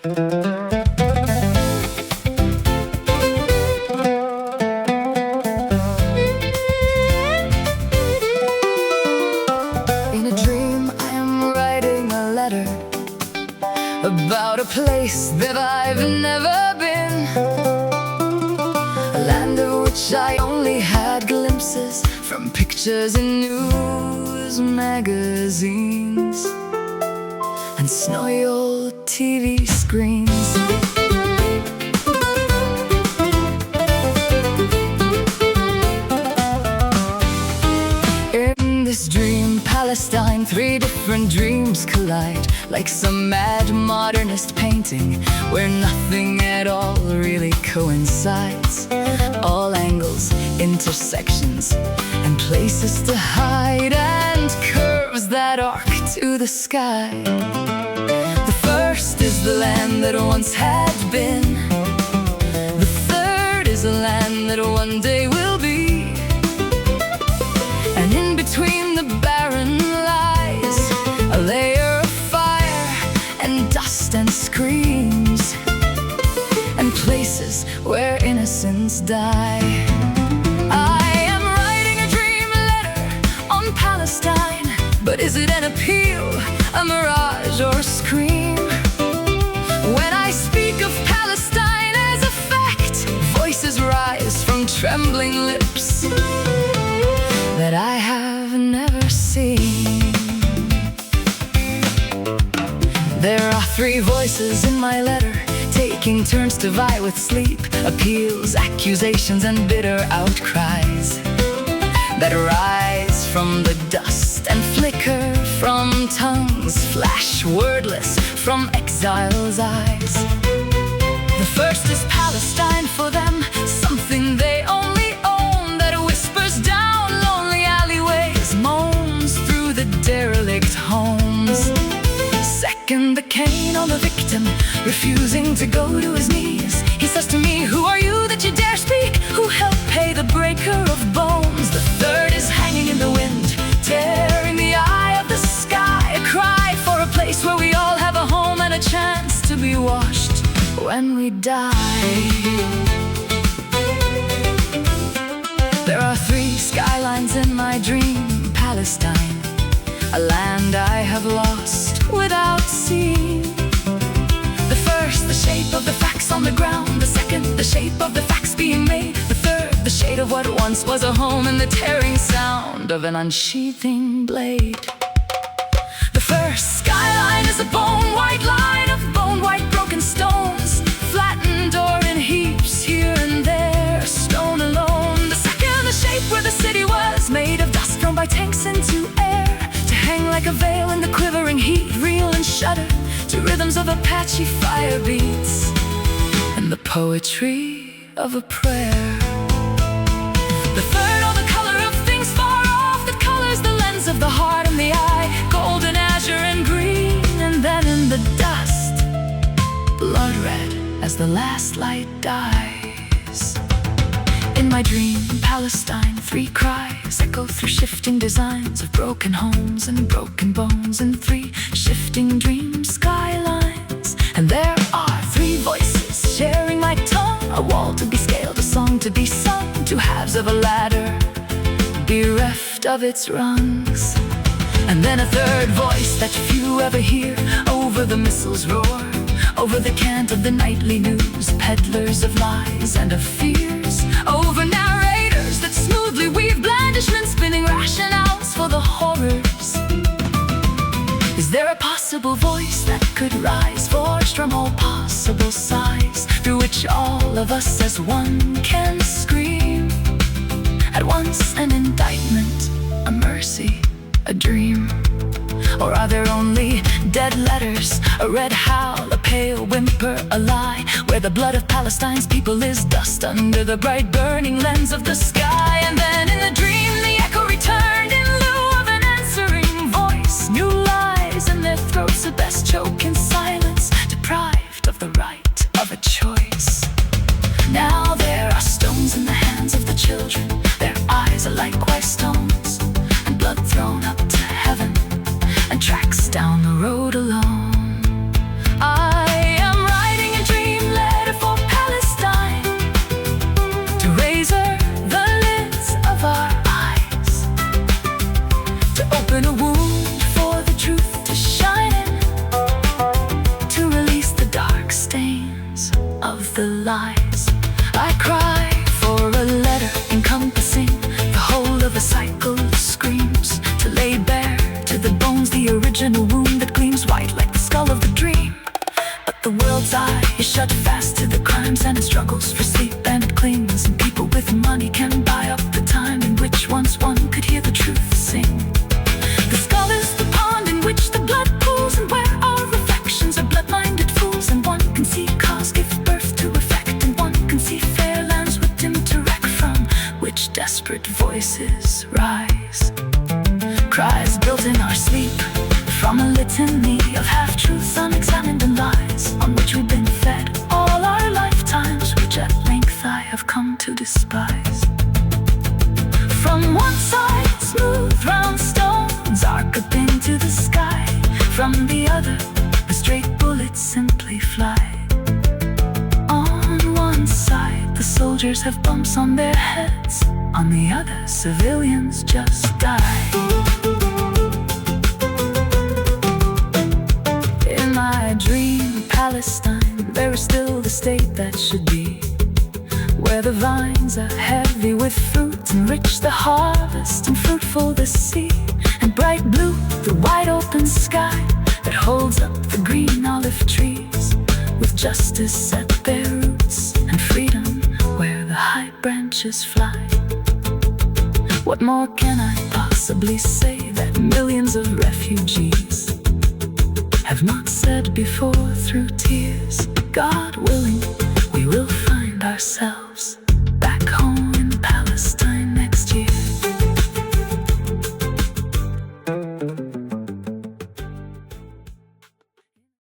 In a dream, I am writing a letter about a place that I've never been, a land of which I only had glimpses from pictures in news magazines and snowy old TV screens. In this dream, Palestine, three different dreams collide, like some mad modernist painting where nothing at all really coincides. All angles, intersections, and places to hide, and curves that arc to the sky. The first is the land that once had been. The third is a land that one day will be. And in between the barren lies a layer of fire and dust and screams, and places where innocents die. I am writing a dream letter on Palestine, but is it an appeal, a mirage, or a scream? When I speak of Palestine as a fact, voices rise from trembling lips that I have never seen. There are three voices in my letter, taking turns to vie with sleep, appeals, accusations, and bitter outcries that rise from the dust and flicker from tongues, flash wordless from exile's eyes. The first is Palestine for them, something they only own, that whispers down lonely alleyways, moans through the derelict homes. Second, the cane on the victim, refusing to go to his knees. He says to me, "Who are you that you dare speak? Who helped pay the breaker of bones?" The third is hanging in the wind, tearing the eye of the sky, a cry for a place where we all have a home and a chance to be washed when we die. There are three skylines in my dream, Palestine, a land I have lost without seeing. The first, the shape of the facts on the ground. The second, the shape of the facts being made. The third, the shade of what once was a home, and the tearing sound of an unsheathing blade. The first skyline is a bone-white line of bone-white broken stones, flattened or in heaps here and there, stone alone. The second, the shape where the city was, made of dust thrown by tanks into air, to hang like a veil in the quivering heat, reel and shudder to rhythms of Apache fire beats and the poetry of a prayer. The third, all the color of things far off, that colors the lens of the heart and the eye, golden, azure, and green, and then in the dust, blood red as the last light dies. In my dream, Palestine, three cries echo through shifting designs of broken homes and broken bones, and three shifting dream skylines. And there are three voices sharing my tongue, a wall to be scaled, a song to be sung, two halves of a ladder bereft of its rungs. And then a third voice that few ever hear, over the missiles' roar, over the cant of the nightly news, peddlers of lies and of fears, over narrators that smoothly weave blandishments, spinning rationales for the horrors. Is there a possible voice that could rise, forged from all possible sides, through which all of us as one can scream? At once an indictment, a mercy, a dream. Or are there only dead letters, a red howl, a pale whimper, a lie, where the blood of Palestine's people is dust under the bright burning lens of the sky? And then in the dream the echo returned in lieu of an answering voice, new lies in their throats, the best choke in silence, deprived of the right of a choice. Now there are stones in the hands of the children, their eyes are likewise stones, and blood thrown up to heaven, and tracks down the road alone. I am lies. I cry for a letter encompassing the whole of a cycle of screams, to lay bare to the bones the original wound that gleams white like the skull of the dream. But the world's eye is shut fast to the crimes and it struggles for sleep, and it clings, and people with money can buy up the time in which once one could hear the truth sing. The skull is the pond in which the blood pools, and where our reflections are blood-minded fools, and one can see cause give birth to effect, and one can see fair lands with dim to wreck, from which desperate voices rise. Cries built in our sleep from a litany of half-truths, unexamined, and lies on which we've been fed all our lifetimes, which at length I have come to despise. From one side, smooth round stones are cut into the sky. From the other, the straight bullets simply fly. On one side, the soldiers have bumps on their heads. On the other, civilians just die. In my dream Palestine, there is still the state that should be, where the vines are heavy with fruit, and rich the harvest, and fruitful the sea, and bright blue the wide open sky that holds up the green olive trees, with justice at their roots, and freedom where the high branches fly. What more can I possibly say that millions of refugees have not said before through tears? God willing, we will find ourselves